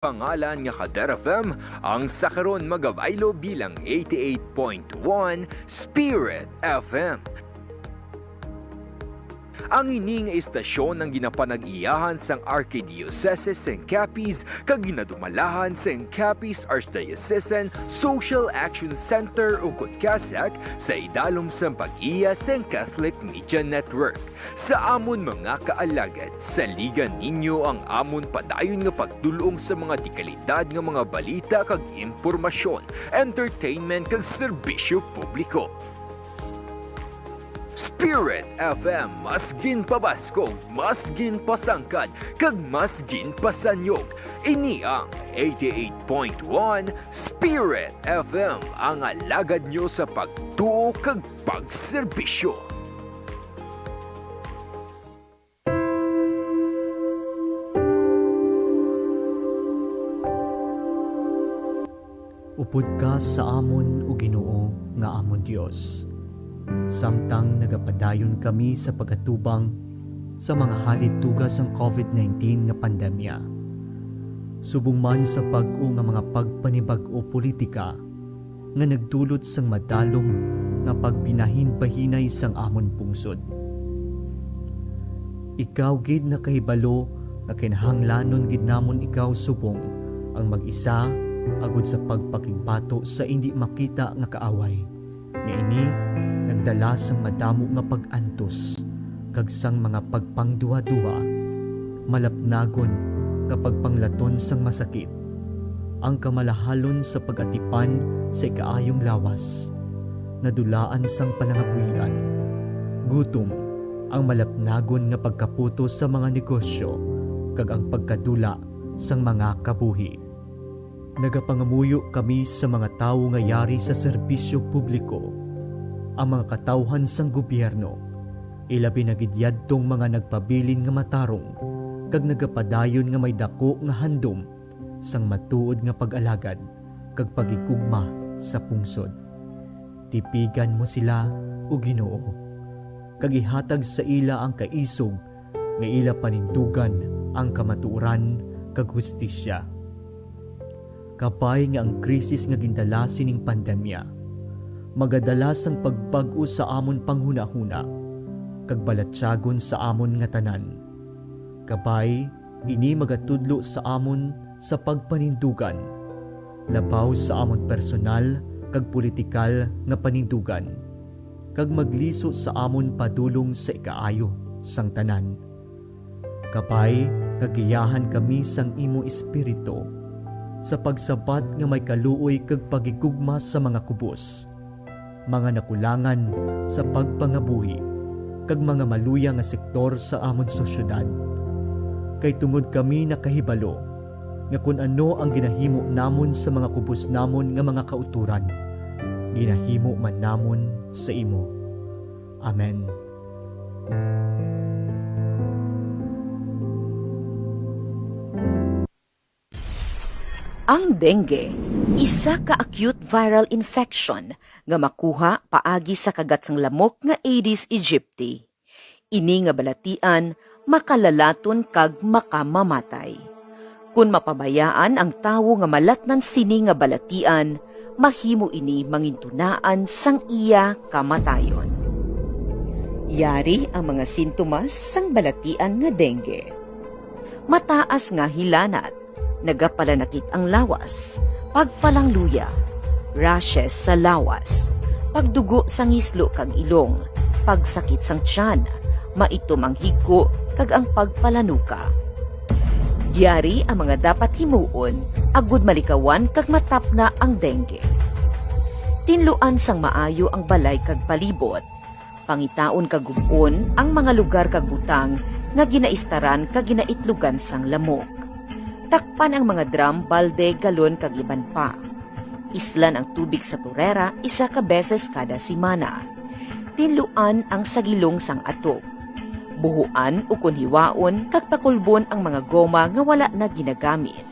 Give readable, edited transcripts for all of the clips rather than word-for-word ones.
Pangalan nga Kader FM ang sakaron magabaylo bilang 88.1 Spirit FM. Ang ining istasyon ng ginapanag-iyahan sang Archdiocese St. Capiz kag ginadumalahan St. Capiz Archdiocesan Social Action Center ug Kasak sa idalom sang pag-iya St. Catholic Media Network. Sa amon mga kaalagad, saligan ninyo ang amon padayon nga pagdulong sa mga dekalidad nga mga balita kag impormasyon, entertainment kag serbisyo publiko. Spirit FM, mas ginpabaskog, mas ginpasangkad, kag mas ginpasanyog. Ini ang 88.1 Spirit FM, ang alagad nyo sa pagtuo kag pagserbisyo. Upod ka sa amon o Ginoo nga amon Dios. Samtang nagapadayon kami sa pagkatubang sa mga halitugas ng COVID-19 nga pandemya. Subong man sa pag-o nga mga pagpanibag-o politika nga nagdulot sang madalom nga pagpinahin-bahinay sang amon pungsod. Ikaw gid na kahibalo nga kinahanglanon gid namon ikaw subong ang mag-isa agud sa pagpakigbato sa hindi makita nga kaaway. Niini nagdala sang madamo nga pag-antos kag sang mga pagpangduwa-duwa, malapnagon nga pagpanglaton sang masakit, ang kamalahalon sa pag-atipan sa ikaayong lawas, nadulaan sang palangabuhian, gutom, ang malapnagon nga pagkaputo sa mga negosyo kag ang pagkadula sang mga kabuhi. Nagapangamuyo kami sa mga tawo nga yari sa serbisyo publiko, ang mga katawhan sang gobyerno, ilabi na gidyadtong mga nagpabilin nga matarong, kag nagapadayon nga may dako nga handom sang matuod nga pag-alagad kag pagigugma sa pungsod. Tipigan mo sila o Ginoo, kag ihatag sa ila ang kaisog nga ila panindugan ang kamatuoran kag hustisya. Kapay nga ang krisis nga gindala sining pandemya, magadalas ang pagbag-o sa amon panghuna-huna, kag balatyagon sa amon nga tanan. Kapay, ini magatudlo sa amon sa pagpanindugan, labaw sa amon personal kag politikal nga panindugan, kag magliso sa amon padulong sa ikaayo sang tanan. Kapay, kagiyahan kami sang imo espiritu, sa pagsabat nga may kaluoy kag pagigugma sa mga kubos, mga nakulangan sa pagpangabuhi, kag mga maluya nga sektor sa amon sosyedad. Kay tungod kami nakahibalo nga kun ano ang ginahimo namon sa mga kubos namon nga mga kauturan, ginahimo man namon sa imo. Amen. Ang dengue, isa ka acute viral infection nga makuha paagi sa kagat sang lamok nga Aedes aegypti. Ini nga balatian makalalaton kag makamamatay. Kung mapabayaan ang tawo nga malatnan sini nga balatian, mahimo ini mangintunaan sang iya kamatayon. Yari ang mga sintomas sang balatian nga dengue. Mataas nga hilanat, nagapalanakit ang lawas, pagpalangluya, rashes sa lawas, pagdugo sa ngislo kag ilong, pagsakit sang tiyan, maitom ang higko kag ang pagpalanuka. Yari ang mga dapat himuon, agud malikawan kag matapna ang dengue. Tinluan sang maayo ang balay kag palibot, pangitaon kag gubon ang mga lugar kag butang nga ginaistaran kag ginaitlugan sang lamok. Takpan ang mga drum, balde, galon kag iban pa. Islan ang tubig sa turera isa ka beses kada simana. Tinluan ang sagilong sang atok. Buhuan o kunhiwaon kag pakulbon ang mga goma nga wala na ginagamit.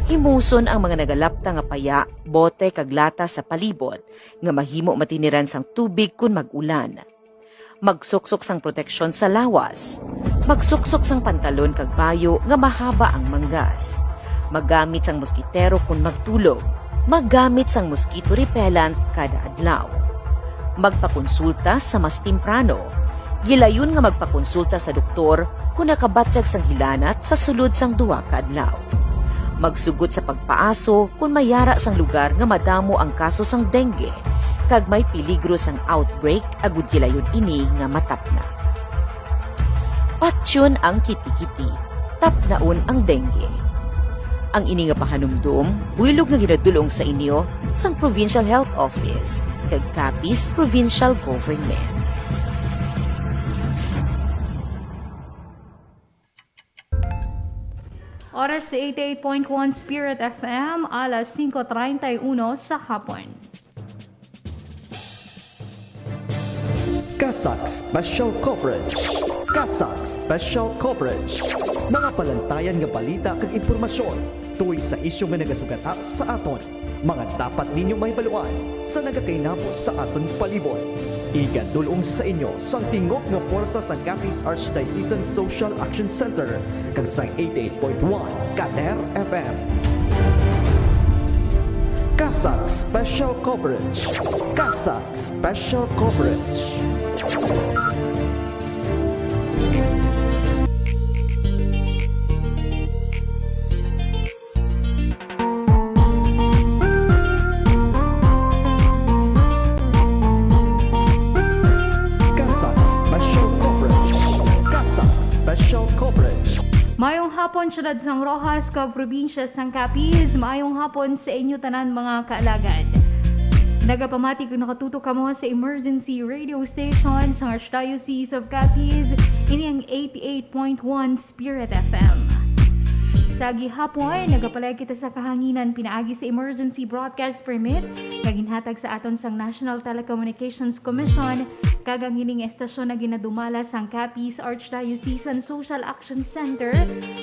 Himuson ang mga nagalapta nga paya, bote kag lata sa palibot nga mahimo matiniran sang tubig kun mag-ulan. Magsuksok sang proteksyon sa lawas. Magsuksok sang pantalon kag bayo nga mahaba ang manggas. Magamit sang moskitero kung magtulog. Maggamit sang mosquito repellent kada adlaw. Magpakonsulta sa mas temprano. Gilayon nga magpakonsulta sa doktor kung nakabatyag sang hilanat sa sulod sang duwa ka adlaw. Magsugod sa pagpaaso kung mayara sang lugar nga madamo ang kaso sang dengue kag may peligro sang outbreak agud gilayon ini nga matapna. Patyon ang kiti-kiti, tapnaon ang dengue. Ang ini nga pahanumdum, buylog nga ginadulong sa inyo sang Provincial Health Office kag Capiz Provincial Government. Oras sa 88.1 Spirit FM, alas 5:31 sa hapon. Kasak Special Coverage. Kasak Special Coverage. Mga palantayan nga balita kag impormasyon tuwing sa isyu nga nagasugata sa aton. Mga dapat ninyo mahibaluan sa nagakainabo sa aton palibot. Igadulong sa inyo sang tingog nga puwersa sa Capiz Archdiocesan Social Action Center kag sa 88.1 Kader FM. Kasak Special Coverage. Kasak Special Coverage. Mayong hapon, syudad sang Rojas, kag probinsya sang Capiz. Mayong hapon sa inyo tanan mga kaalagad. Nagapamati kung nakatutok ka mo sa emergency radio station sa Archdiocese of Capiz, ini ang 88.1 Spirit FM. Sa gihapon, nagapalay kita sa kahanginan pinaagi sa emergency broadcast permit kaginhatag sa aton sang National Telecommunications Commission kag ang hining estasyon na ginadumala sang Capiz Archdiocesan Social Action Center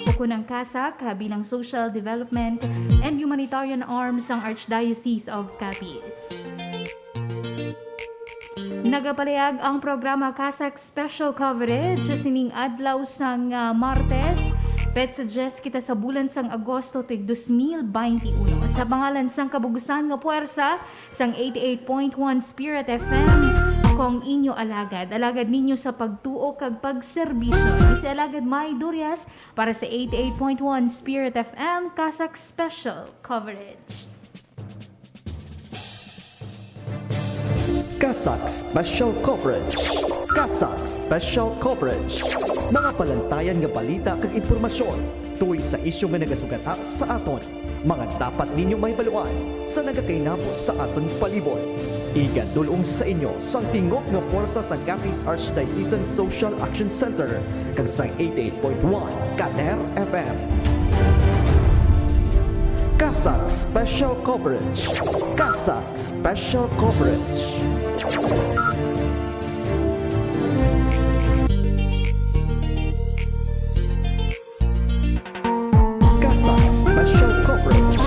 o kunang kasak bilang Social Development and Humanitarian Arm sang Archdiocese of Capiz. Nagapalayag ang programa Kasak Special Coverage sining adlaw sang Martes. Petsuggest kita sa bulan sang Agosto tuig 2021. Sa pangalan sang kabugusan nga puwersa sang 88.1 Spirit FM, akong inyo alagad. Alagad ninyo sa pagtuo kag pagserbisyo. Si Alagad May Durias para sa 88.1 Spirit FM Kasak Special Coverage. Kasak Special Coverage. Kasak Special Coverage. Mga palantayan nga balita kag impormasyon tuwing sa isyu nga nagasugata sa aton. Mga dapat ninyo mahibaluan sa nagakainabo sa aton palibot. Igadulong sa inyo sang tingog nga puwersa sa Capiz Archdiocesan Social Action Center kag sa 88.1 Kader FM. Kasak Special Coverage. Kasak Special Coverage. Kasak Special Coverage.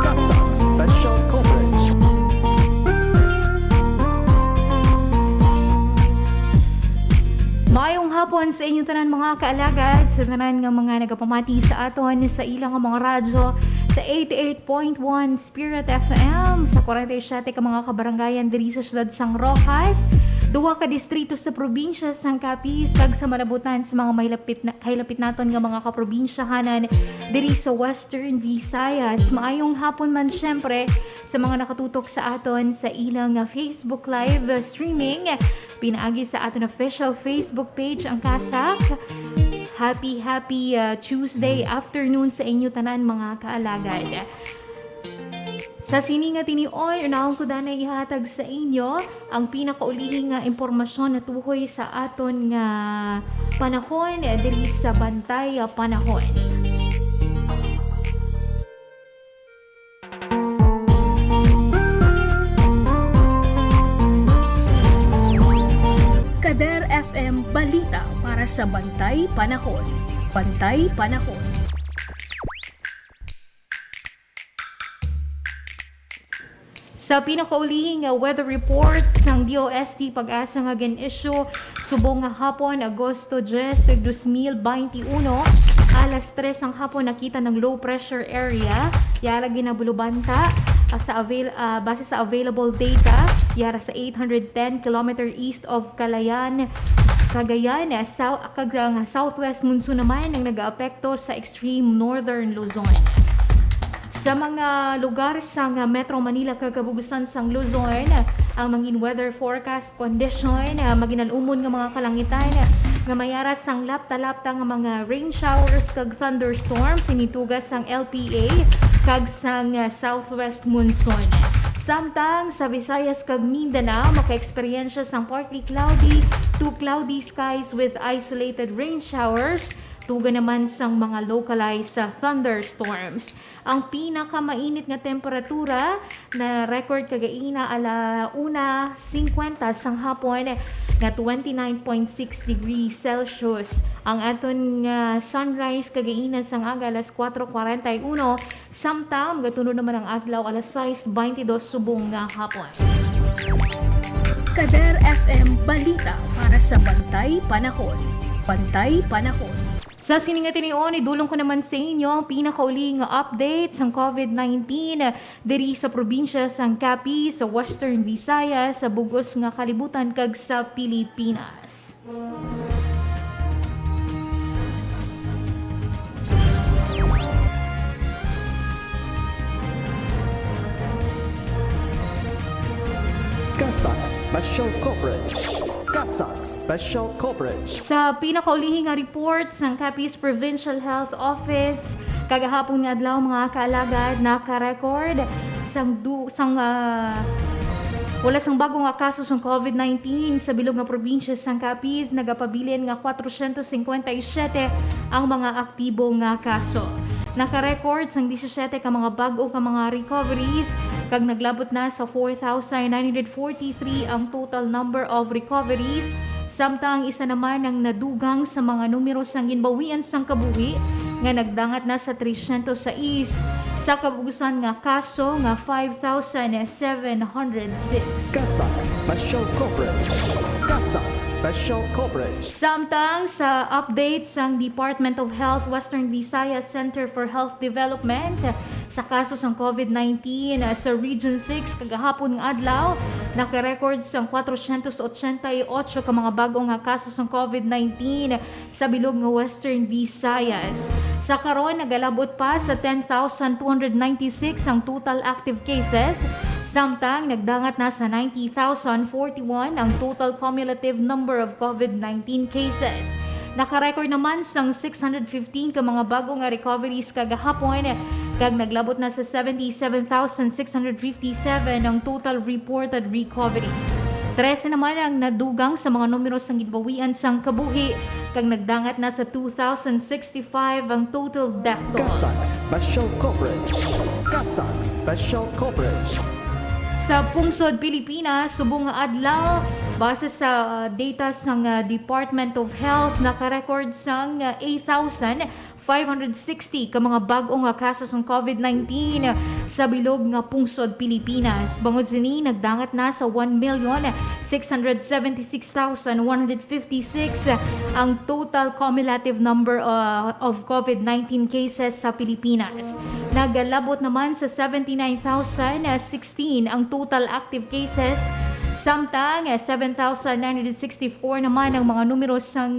Kasak Special Coverage. Mayong hapon sa inyong tanan mga kaalagad, sa tanan nga mga nagapamati sa aton sa ilang mga radyo sa 88.1 Spirit FM sa 47 ka mga kabarangayan diri sa siyudad sang Rojas, 2 ka distrito sa probinsya sang Capiz kag sa malabutan sa mga kailapit naton nga mga kaprobinsyahanan diri sa Western Visayas. Maayong hapon man syempre sa mga nakatutok sa aton sa ilang Facebook live streaming. Pinaagi sa aton official Facebook page ang Kasak. Happy Tuesday afternoon sa inyo tanan mga kaalagad. Sa sininga tinioy, unahon ko na ihatag sa inyo ang pinakaulihing nga impormasyon na tuhoy sa aton nga panahon diri sa Bantay Panahon. Kader FM Balita para sa Bantay Panahon. Bantay Panahon. Sa pinakaulihing weather report sang DOST Pag-asa nga gen-issue subong nga hapon Agosto 10, 2021 Alas 3 ang hapon nakita ng low pressure area. Yara ginabulubanta base sa available data. Yara sa 810 km east of Cagayan, southwest monsoon naman ang nag-aapekto sa extreme northern Luzon. Sa mga lugar sa Metro Manila kagabugusan sang Luzon, ang mangin weather forecast condition, maginalumon nga mga kalangitan, nga mayara sang lapta-lapta nga mga rain showers kag thunderstorms sinitugas sang LPA kag sang southwest monsoon. Samtang sa Visayas kag Mindanao maka-eksperyensya sang partly cloudy to cloudy skies with isolated rain showers. Tuga naman sang mga localized thunderstorms. Ang pinakamainit nga temperatura na record kagaina ala 1:50 sang hapon nga 29.6 degrees Celsius. Ang aton sunrise kagaina sang aga alas 4:41 samtang gatuno naman ang adlaw alas 6:22 subong nga hapon. Kader FM Balita para sa Bantay Panahon. Bantay Panahon. Sa siningatin niyon, idulong ko naman sa inyo ang pinakauling updates ng COVID-19 diri sa probinsya sang Capiz, sa Western Visayas, sa bugos nga kalibutan kag sa Pilipinas. Kasak Special Coverage. Kasak Special Coverage. Sa pinakaulihing nga report ng Capiz Provincial Health Office, kagahapon nga adlaw mga kaalagad naka-record wala sang bago nga kaso ng COVID-19 sa bilog nga probinsya sang Capiz, nagapabilin nga 457 ang mga aktibo nga kaso. Naka-record sang 17 ka mga bago ka mga recoveries kag naglabot na sa 4,943 ang total number of recoveries. Samtang isa naman ang nadugang sa mga numero sang ginbawian sang kabuhi nga nagdangat na sa 306 sa kabugusan nga kaso nga 5,706. Kasak Special Coverage. Kasak Special Coverage. Samtang sa update sang Department of Health Western Visayas Center for Health Development sa kaso sang COVID-19 sa Region 6 kagahapon nga adlaw, naka-record sang 488 ka mga bago nga kaso sang COVID-19 sa bilog nga Western Visayas. Sa karon nagalabot pa sa 10,296 ang total active cases, samtang nagdangat na sa 90,041 ang total cumulative number of COVID-19 cases. Naka-record naman sang 615 ka mga bago nga recoveries kagahapon kag naglabot na sa 77,657 ang total reported recoveries. 13 naman ang nadugang sa mga numero sang ginbawian sang kabuhi kag nagdangat na sa 2,065 ang total death toll. Kasak Special Coverage. Kasak Special Coverage. Sa Pungsod, Pilipinas, subong nga adlaw, base sa data sang Department of Health, naka-record sang 8,560 ka mga bagong kaso ng COVID-19 sa bilog nga Pungsod, Pilipinas. Bangod sini, nagdangat na sa 1,676,156 ang total cumulative number of COVID-19 cases sa Pilipinas. Nagalabot naman sa 79,016 ang total active cases. Samtang 7,964 naman ang mga numero sang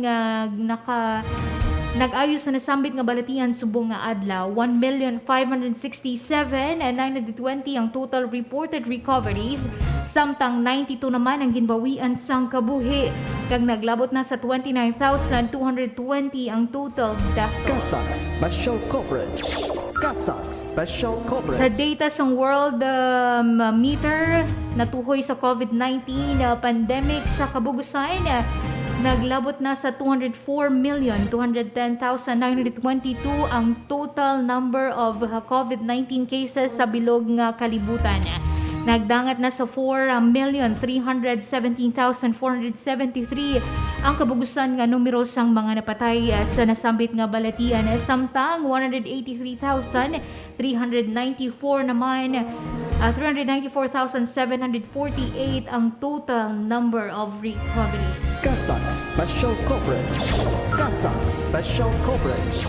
nag-ayos na nasambit nga balatian subong nga adlaw. 1,567,920 ang total reported recoveries. Samtang 92 naman ang ginbawian sang kabuhi. Kag naglabot na sa 29,220 ang total death toll. Kasak Special Coverage. Kasak Special Coverage. Sa data sang World Meter natuhoy sa COVID-19 pandemic sa kabugusan, naglabot na sa 204,210,922 ang total number of COVID-19 cases sa bilog nga kalibutan. Nagdangat na sa 4,317,473 ang kabugusan nga numero sang mga napatay sa nasambit nga balatian. Samtang 183,394 naman 394,748 ang total number of recoveries. Kasak Special Coverage. Kasak Special Coverage.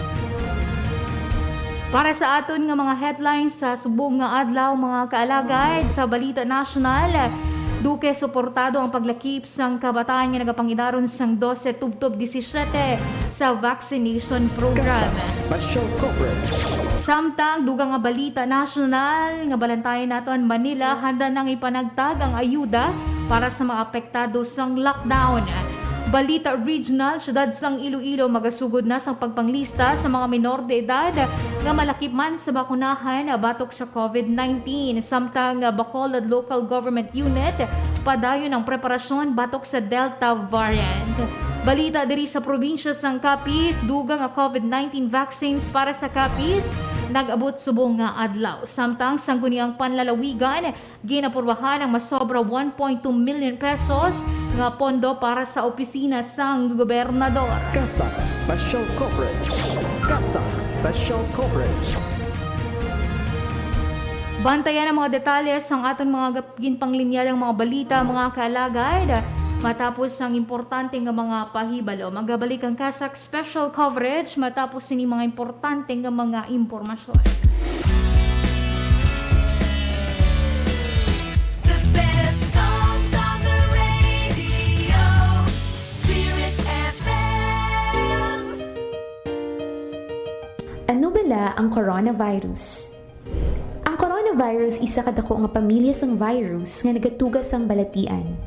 Para sa aton nga mga headlines sa subong nga adlaw mga kaalagad sa Balita Nasional, duke suportado ang paglakip sang kabataan nga nagapangidaron sang 12 tubtob 17 sa vaccination program. Special coverage. Samtang dugang nga Balita Nasional nga balantayan naton Manila handa nang ipanagtag ang ayuda para sa mga apektado sang lockdown. Balita Regional, syudad sang Iloilo magasugod na sang pagpanglista sa mga minor de edad nga malakip man sa bakunahan batok sa COVID-19. Samtang Bacolod Local Government Unit padayon ang preparasyon batok sa Delta variant. Balita diri sa probinsya sang Capiz, dugang nga COVID-19 vaccines para sa Capiz nag-abot subong nga adlaw. Samtang sangguniang panlalawigan, ginapurbahan ang masobra 1.2 million pesos nga pondo para sa opisina sang gobernador. Kasak Special Coverage. Kasak Special Coverage. Bantayan ang mga detalye sang aton mga ginpanglinyadang mga balita, mga kaalagad. Matapos ang importante nga mga pahibalo, magabalik ang Kasak Special Coverage matapos ini mga importante nga mga impormasyon. The best songs on the radio, Spirit FM. Ano bala ang coronavirus? Ang coronavirus isa kadako nga pamilya sang virus nga nagatugas sang balatian.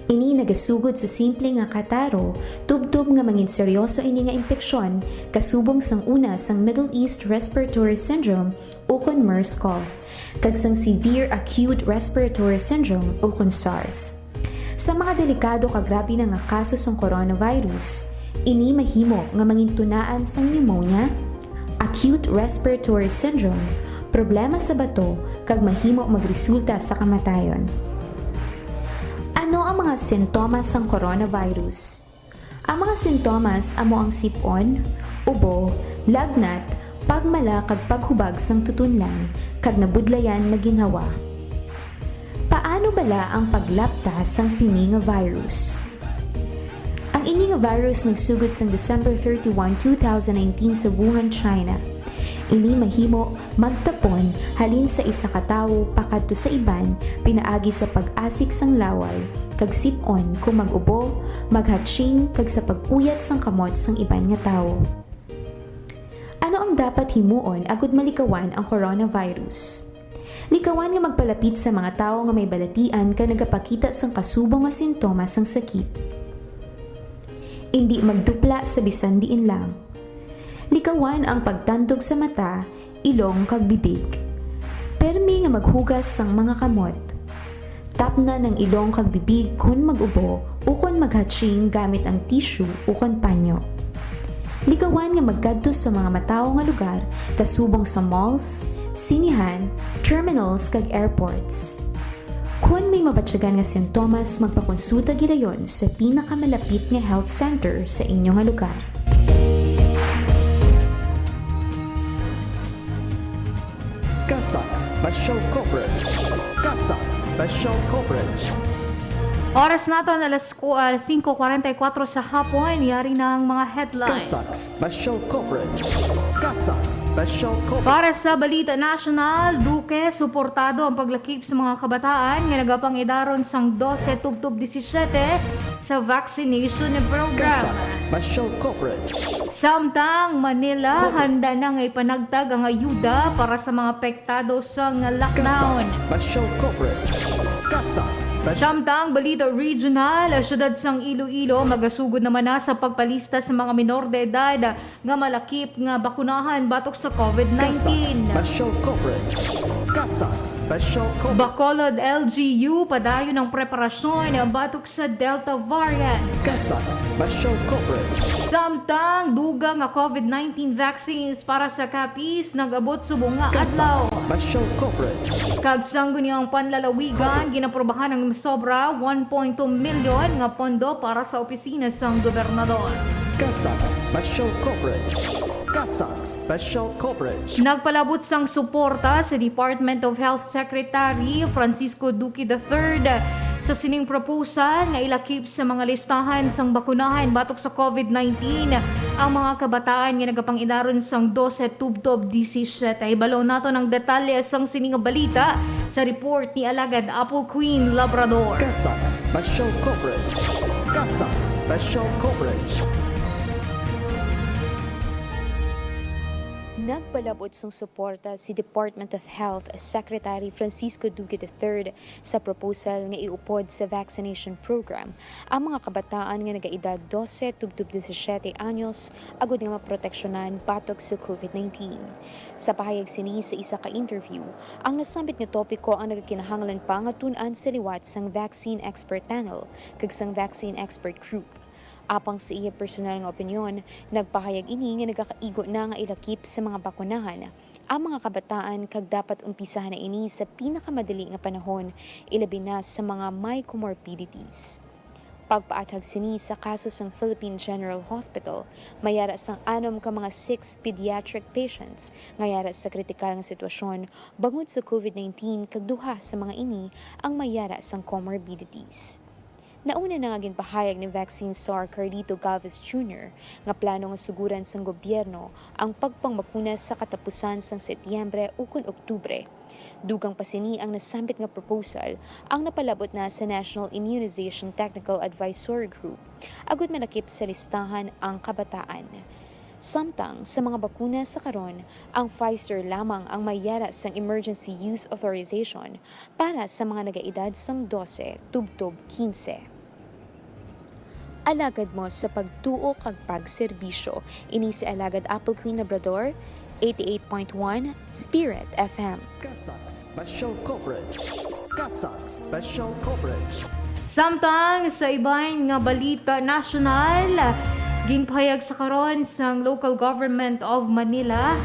Ini nagasugod sa simple nga kataro, tubtob nga mangin seryoso ini nga impeksyon kasubong sang una sang Middle East Respiratory Syndrome o kon MERS-CoV, kag sang Severe Acute Respiratory Syndrome o kon SARS. Sa mga delikado kag grabe na nga kaso sang coronavirus, ini mahimo nga mangin tunaan sang pneumonia, acute respiratory syndrome, problema sa bato kag mahimo magresulta sa kamatayon. Ano ang mga sintomas ng coronavirus? Ang mga sintomas amo ang sipon, ubo, lagnat, pagmala kag paghubag sang tutunlan kag nabudlayan maginhawa. Paano bala ang paglaptas sang sini nga virus? Ang ini nga virus nagsugod sang December 31, 2019 sa Wuhan, China. Ini mahimo magtapon halin sa isa ka tawo pakadto sa iban pinaagi sa pag-asik sang laway kag sip-on kung mag-ubo, maghatching kag sa pag-uyat sang kamot sang iban nga tawo. Ano ang dapat himuon agud malikawan ang coronavirus? Likawan nga magpalapit sa mga tawo nga may balatian ka nagapakita sang kasubong nga sintomas sang sakit. Hindi magdupla sa bisan diin lang. Likawan ang pagtandog sa mata, ilong kag bibig. Permi nga maghugas sang mga kamot. Tapna ng ilong kag bibig kun mag-ubo o kun maghatching gamit ang tissue o kun panyo. Likawan nga magkadto sa mga matawo nga lugar kasubong sa malls, sinihan, terminals kag airports. Kung may mabatsyagan nga sintomas, magpakonsulta gidayon sa pinakamalapit nga health center sa inyong nga lugar. Kasak Special Coverage. Kasak Special Coverage. Oras nato na alas 5:44 sa hapon, yari na ang mga headlines. Kasak Special Coverage. Kasak Special Coverage. Para sa Balita Nasional, Duque, suportado ang paglakip sa mga kabataan nga nagapangidaron sang 12 tubtob 17 sa vaccination program. Kasak Special Coverage. Samtang Manila, handa na nga ipanagtag ang ayuda para sa mga apektado sa lockdown. Kasak Special Coverage. Kasak Special. Samtang Balita Regional, syudad sang Iloilo, magasugod naman na sa pagpalista sa mga minor de edad nga malakip nga bakunahan batok sa COVID-19. Special Coverage. Kasak Special Coverage. Bacolod LGU, padayon ng preparasyon batok sa Delta variant. Kasak Special Coverage. Samtang dugang nga COVID-19 vaccines para sa Capiz nag-abot subong nga adlaw. Special Coverage. Kag sangguniang panlalawigan, ginaprobahan ng sobra 1.2 milyon nga pondo para sa opisina sang gobernador. Kasak Special Coverage. Kasak Special Coverage. Nagpalabot sang suporta sa Department of Health Secretary Francisco Duque III sa sining proposal nga ilakip sa mga listahan sang bakunahan batok sa COVID-19 ang mga kabataan nga nagapangidaron sang 12 tubtob 17. Ibalaw nato ng detalye sang sining nga balita sa report ni Alagad Apple Queen Labrador. Kasak Special Coverage. Kasak Special Coverage. Nagpalabot sang suporta si Department of Health Secretary Francisco Duque III sa proposal nga iupod sa vaccination program ang mga kabataan nga nagaedad 12 tubtob 17 anyos agud nga maproteksyonan batok sa COVID-19. Sa pahayag sini sa isa ka interview, ang nasambit nga topiko ang nagakinahanglan pa nga tun-an sa liwat sang vaccine expert panel kag sang vaccine expert group. Apang sa iya personal nga opinyon, nagpahayag ini nga nagakaigo na nga ilakip sa mga bakunahan ang mga kabataan kag dapat umpisahan na ini sa pinakamadali nga panahon, ilabi na sa mga may comorbidities. Pagpaatag sini sa kaso sang Philippine General Hospital, mayara sang 6 ka mga 6 pediatric patients nga yara sa kritikal nga sitwasyon bangod sa COVID-19 kag duha sa mga ini ang mayara sang comorbidities. Nauna na nga ginpahayag ni vaccine star Carlito Galvez Jr. nga plano nga suguran sang gobyerno ang pagpangbakuna sa katapusan sang Setyembre ukon Oktubre. Dugang pasini ang nasambit nga proposal ang napalabot na sa National Immunization Technical Advisory Group agud malakip sa listahan ang kabataan. Samtang sa mga bakuna sa karon, ang Pfizer lamang ang mayara sang emergency use authorization para sa mga nagaedad sang 12 tubtob 15. Alagad mo sa pagtuo kag pagserbisyo. Ini si Alagad Apple Queen Labrador, 88.1 Spirit FM. Kasak Special Coverage. Kasak Special Coverage. Samtang sa ibang nga balita national, ginpahayag sa karon sang Local Government of Manila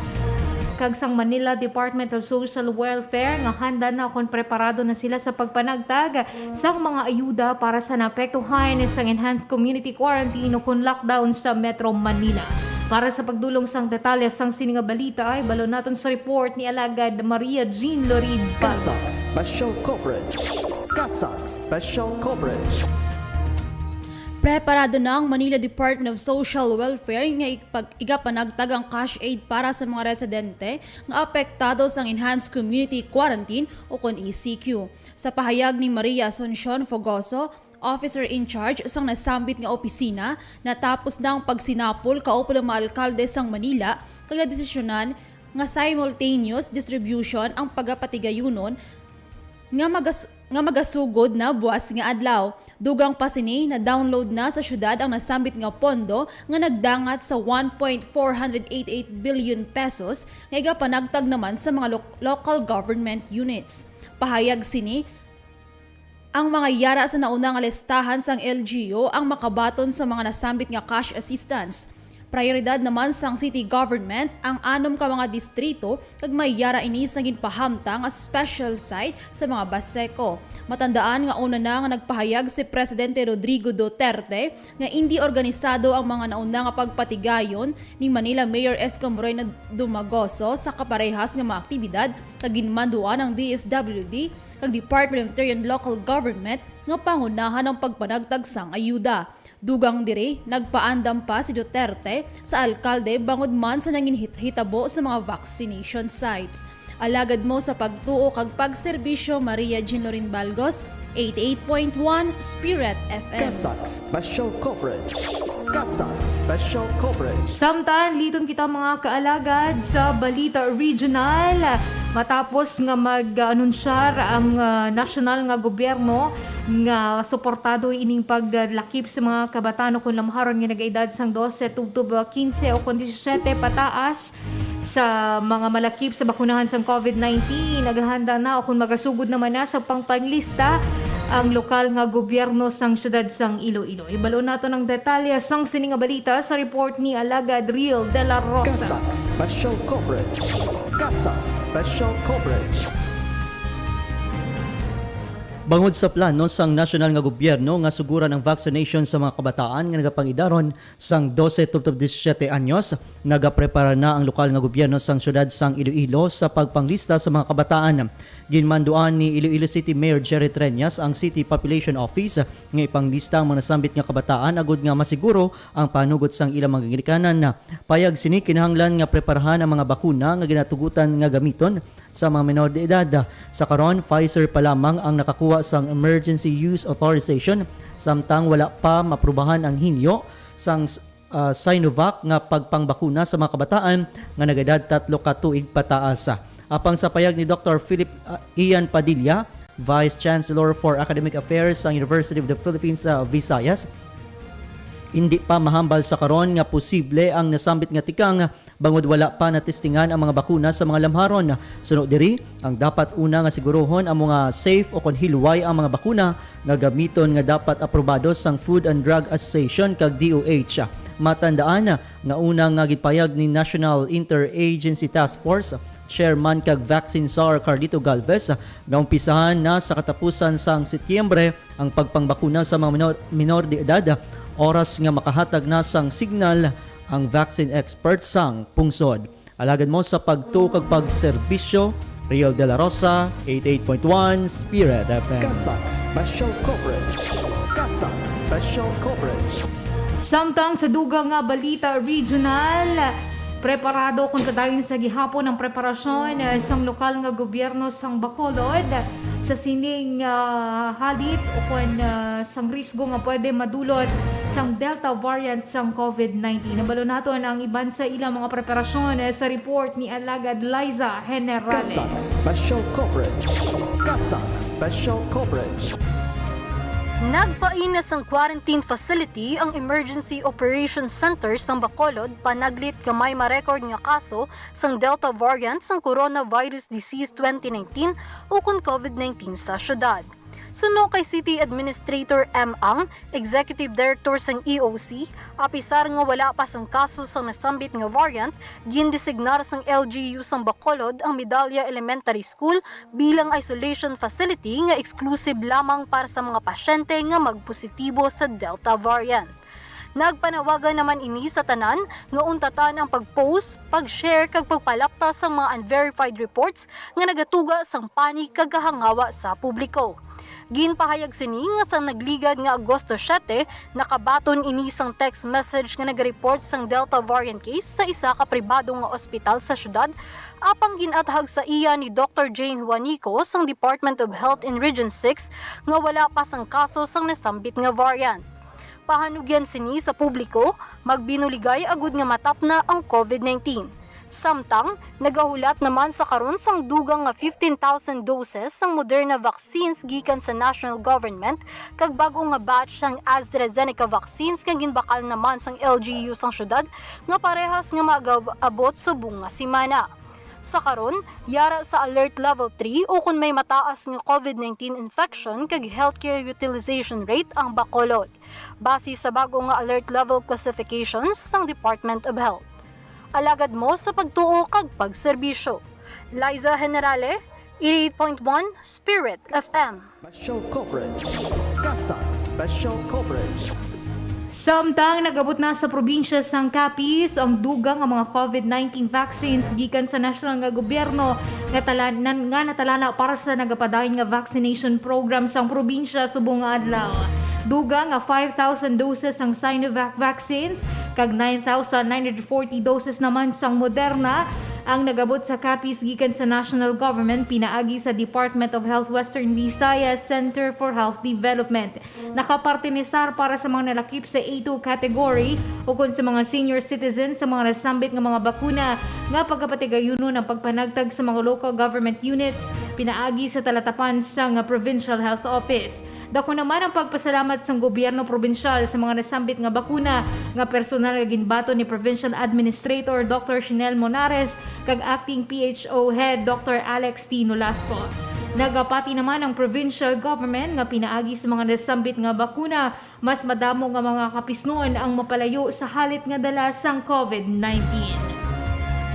kag sang Manila Department of Social Welfare nga handa na kung preparado na sila sa pagpanagtag sang mga ayuda para sa naapektuhan sang enhanced community quarantine o kung lockdown sa Metro Manila. Para sa pagdulong sang detalye sang sininga balita ay balo naton sa report ni Alagad Maria Jean Lorid Paz. Kasak Special Coverage. Kasak Special Coverage. Preparado na ang Manila Department of Social Welfare nga igapanagtag ang cash aid para sa mga residente nga apektado sa Enhanced Community Quarantine o kon ECQ. Sa pahayag ni Maria Asuncion Fogoso, officer in charge sang nasambit nga opisina, natapos na ang pagsinapol kaupo ng mga alkalde sang Manila kag nadesisyonan nga simultaneous distribution ang pagapatigayunon nga magasugod na buwas nga adlaw. Dugang pasini na download na sa syudad ang nasambit nga pondo nga nagdangat sa 1.488 billion pesos nga igapanagtag naman sa mga local government units. Pahayag sini ang mga yara sa naunang listahan sang LGU ang makabaton sa mga nasambit nga cash assistance. Prioridad naman sang city government ang 6 ka mga distrito kag may yara ini sa ginpahamtang nga special site sa mga baseko. Matandaan nga una na nga nagpahayag si Presidente Rodrigo Duterte nga hindi organisado ang mga nauna nga pagpatigayon ni Manila Mayor Esco Moreno Dumagoso sa kaparehas nga mga aktibidad kag ginmanduan ng DSWD kag Department of Interior and Local Government nga pangunahan ng pagpanagtag sang ayuda. Dugang diri, nagpaandam pa si Duterte sa alkalde bangod man sa nangin hitabo sa mga vaccination sites. Alagad mo sa pagtuo kag pagserbisyo Maria Jean Lorin Balgos, 88.1 Spirit FM. Kasak Special Coverage. Kasak Special Coverage. Samtang liton kita mga kaalagad sa Balita Regional matapos nga mag-anunsyar ang national nga gobyerno nga suportado ining paglakip sa mga kabataan kung lamharon nga nagaedad sang 12 tubtob 15 o 17 pataas sa mga malakip sa bakunahan sang COVID-19. Naghahanda na o kung magasugod naman na sa pangpanglista ang lokal nga gobyerno sang syudad sang Iloilo. Ibalo nato ng detalye sang sining nga balita sa report ni Alagad Riel de la Rosa. Kasak Special Coverage. Kasak Special Coverage. Bangod sa plano sang nasyonal nga gobyerno nga suguran ang vaccination sa mga kabataan nga nagapangidaron sang 12 tubtob 17 anyos, nagaprepara na ang lokal nga gobyerno sang syudad sang Iloilo sa pagpanglista sa mga kabataan. Ginmanduan ni Iloilo City Mayor Jerry Treñas ang City Population Office nga ipanglista ang mga nasambit nga kabataan agud nga masiguro ang panugot sang ilang mga ginikanan. Payag sini kinahanglan nga preparahan ang mga bakuna nga ginatugutan nga gamiton sa mga menor de edad. Sa karon, Pfizer pa lamang ang nakakuha sang Emergency Use Authorization samtang wala pa maprubahan ang hinyo sang Sinovac nga pagpangbakuna sa mga kabataan nga nag-edad 3 ka tuig pataas. Apang sa payag ni Dr. Philip Ian Padilla, Vice Chancellor for Academic Affairs sa University of the Philippines sa Visayas, hindi pa mahambal sa karon nga posible ang nasambit nga tikang bangod wala pa natistingan ang mga bakuna sa mga lamharon. Sunod diri, ang dapat una nga sigurohon ang mga safe o kon hilway ang mga bakuna nga gamiton nga dapat aprobado sang Food and Drug Association kag DOH. Matandaan nga unang nga gipayag ni National Interagency Task Force Chairman kag Vaccine Czar Carlito Galvez nga umpisahan na sa katapusan sang Setyembre ang pagpangbakuna sa mga minor de edad, oras nga makahatag na sang signal ang vaccine experts sang pungsod. Alagad mo sa pagtuo kag pagserbisyo, Real de la Rosa, 88.1 Spirit FM. Kasak Special Coverage. Kasak Special Coverage. Samtang sa dugang nga balita regional, preparado kung kadayon sa gihapon ang preparasyon sang lokal nga gobyerno sang Bacolod sa sining halit o kung sang risgo nga pwede madulot sang Delta variant sang COVID-19. Nabalo naton ang iban sa ilang mga preparasyon sa report ni Alagad Liza Generale. Kasak Special Coverage. Kasak Special Coverage. Nagpainas ang quarantine facility ang Emergency Operations Center sang Bacolod panaglit nga may ma-record nga kaso sang Delta variant sang Coronavirus Disease 2019 o kun COVID-19 sa syudad. Suno kay City Administrator M. Ang, Executive Director sang EOC, apisar nga wala pa sang kaso sang nasambit nga variant, gindesignar sang LGU sang Bacolod ang Medalya Elementary School bilang isolation facility nga exclusive lamang para sa mga pasyente nga magpositibo sa Delta variant. Nagpanawagan naman ini sa tanan nga untatan ang pag-post, pag-share kag pagpalapta sa mga unverified reports nga nagatuga sang panik kag kahangawa sa publiko. Ginpahayag sini nga sa nagligad nga Agosto 7, nakabaton ini sang text message nga nag-report sang Delta variant case sa isa ka pribado nga ospital sa syudad, apang ginathag sa iya ni Dr. Jane Juanico sang Department of Health in Region 6 nga wala pa sang kaso sang nasambit nga variant. Pahanugyan sini sa publiko, magbinuligay agud nga matapna ang COVID-19. Samtang, nagahulat naman sa karon sang dugang nga 15,000 doses sang Moderna vaccines gikan sa national government kag bago nga batch sang AstraZeneca vaccines kag ginbakal naman sang LGU sang syudad nga parehas nga mag-abot sa bunga semana. Sa karon, yara sa alert level 3 o kung may mataas nga COVID-19 infection kag healthcare utilization rate ang Bacolod, base sa bago nga alert level classifications sang Department of Health. Alagad mo sa pagtuo kag pagserbisyo. Liza Generale, 88.1 Spirit FM. Special Coverage. Kasak Special Coverage. Samtang nagabot na sa probinsya sang Capiz ang dugang nga mga COVID-19 vaccines gikan sa national nga gobyerno nga natalana para sa nagapadayon nga vaccination program sang probinsya subong nga adlaw. Dugang nga 5,000 doses ang Sinovac vaccines kag 9,940 doses naman sang Moderna ang nagabot sa Capiz gikan sa national government pinaagi sa Department of Health Western Visayas Center for Health Development. Nakapartinisar para sa mga nalakip sa A2 category o kung sa mga senior citizens sa mga nasambit nga mga bakuna nga pagkapatigayuno ng pagpanagtag sa mga local government units pinaagi sa talatapan sa Provincial Health Office. Dako naman ang pagpasalamat sa gobyerno probinsyal sa mga nasambit nga bakuna nga personal nga ginbato ni Provincial Administrator Dr. Chinel Monares kag Acting PHO Head Dr. Alex T. Nolasco. Nagapati naman ang provincial government nga pinaagi sa mga nasambit nga bakuna mas madamo nga mga kapisnon ang mapalayo sa halit nga dala sang COVID-19.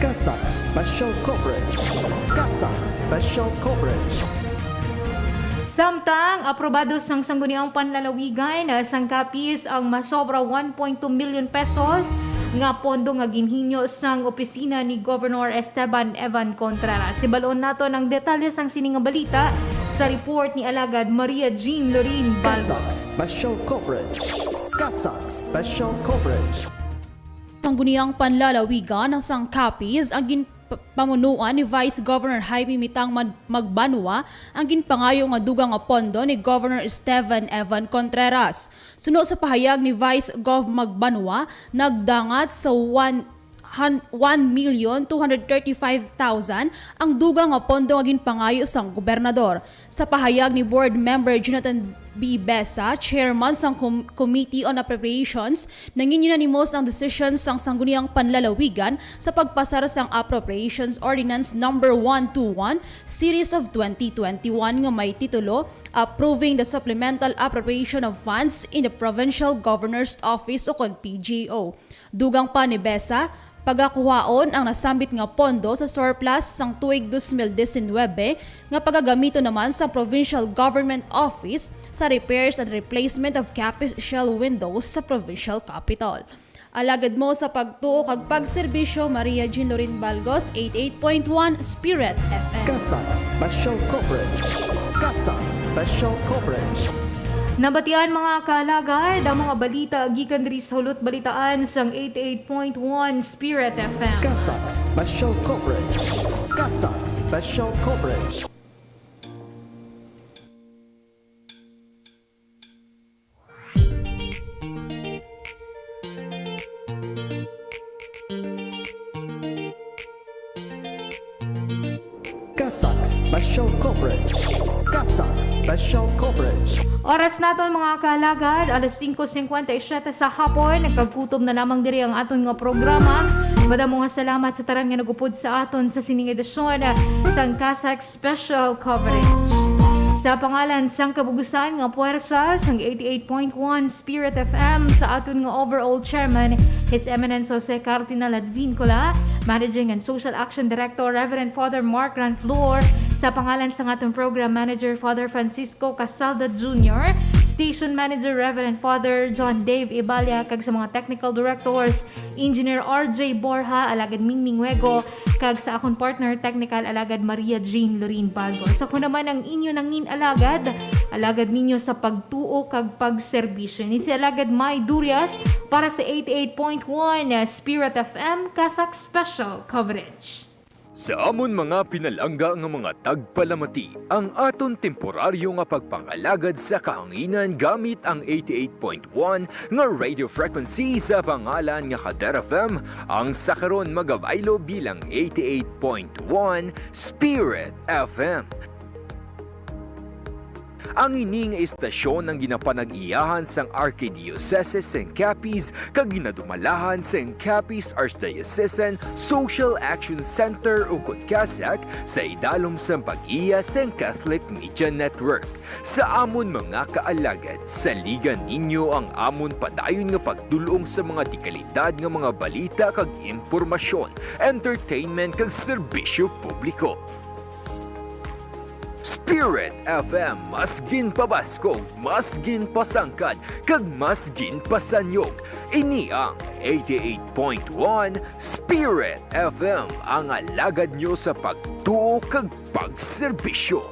Kasak Special Coverage. Kasak Special Coverage. Samtang aprobado sang sangguniang panlalawigan sang kapis ang masobra 1.2 million pesos nga pondo nga ginhinyo sang opisina ni Governor Esteban Evan Contreras. Sibalon nato ng detalye sang sining nga balita sa report ni Alagad Maria Jean Lorin Balbo. Kasak Special Coverage. Kasak Special Coverage. Sangguniang panlalawigan ng Sangkapis ang pamunuan ni Vice Governor Jaime Mitang Magbanua ang ginpangayo nga dugang nga pondo ni Governor Esteban Evan Contreras. Suno sa pahayag ni Vice Gov Magbanua, nagdangat sa 1,235,000 ang dugang nga pondo nga ginpangayo sang gobernador. Sa pahayag ni Board Member Jonathan B. Besa, Chairman sang Committee on Appropriations, nangin unanimous ang decision sang sangguniang panlalawigan sa pagpasar sang Appropriations Ordinance No. 121 Series of 2021 nga may titulo Approving the Supplemental Appropriation of Funds in the Provincial Governor's Office o kon PGO. Dugang pa ni Besa, pagakuhaon ang nasambit nga pondo sa surplus sang tuig 2019 nga pagagamito naman sa Provincial Government Office sa repairs and replacement of capitol windows sa provincial capital. Alagad mo sa pagtuo kag pagserbisyo, Maria Jean Lorin Balgos, 88.1 Spirit FM. Kasak Special Coverage. Kasak Special Coverage. Nabatian mga kaalagad ang mga balita gikan diri sa hulot balitaan sang 88.1 Spirit FM. Kasak Special Coverage. Kasak Special Coverage. Kasak Special Coverage. Kasak Special Coverage. Oras naton mga kaalagad, alas 5:57 sa hapon. Nagkagutom na lamang diri ang aton nga programa. Madamo nga salamat sa tanan nga nagupod sa aton sa sining edisyon sang Kasak Special Coverage. Sa pangalan sang kabugusan nga puwersa sang 88.1 Spirit FM sa aton nga overall chairman, His Eminence Jose Cardinal Advincula, Managing and Social Action Director Reverend Father Mark Ranflor, sa pangalan sang aton program manager Father Francisco Casalda Jr., Station Manager Reverend Father John Dave Ibalia, kag sa mga technical directors Engineer RJ Borja, Alagad Mingming Wego, kag sa akong partner technical Alagad Maria Jean Lorin Balbo. Sa ko naman ang inyo nangin alagad ninyo sa pagtuo kag pagserbisyo. Ni si Alagad May Durias para sa 88.1 Spirit FM Kasak Special Coverage. Sa amon mga pinalangga nga mga tagpalamati, ang aton temporaryo nga pagpangalagad sa kahanginan gamit ang 88.1 nga radio frequency sa pangalan nga Kader FM, ang sakaron magabaylo bilang 88.1 Spirit FM. Ang ining istasyon ng ginapanag-iyahan sang Archdiocese St. Capiz kag ginadumalahan sa St. Capiz Archdiocesan Social Action Center o Kasak sa idalom sang pag-iya St. Catholic Media Network. Sa amon mga kaalagad, saligan ninyo ang amon padayon nga pagdulong sa mga dekalidad nga mga balita kag impormasyon, entertainment kag serbisyo publiko. Spirit FM, mas ginpabaskog, mas ginpasangkad, kag mas ginpasanyog. Ini ang 88.1 Spirit FM, ang alagad nyo sa pagtuo kag pagserbisyo.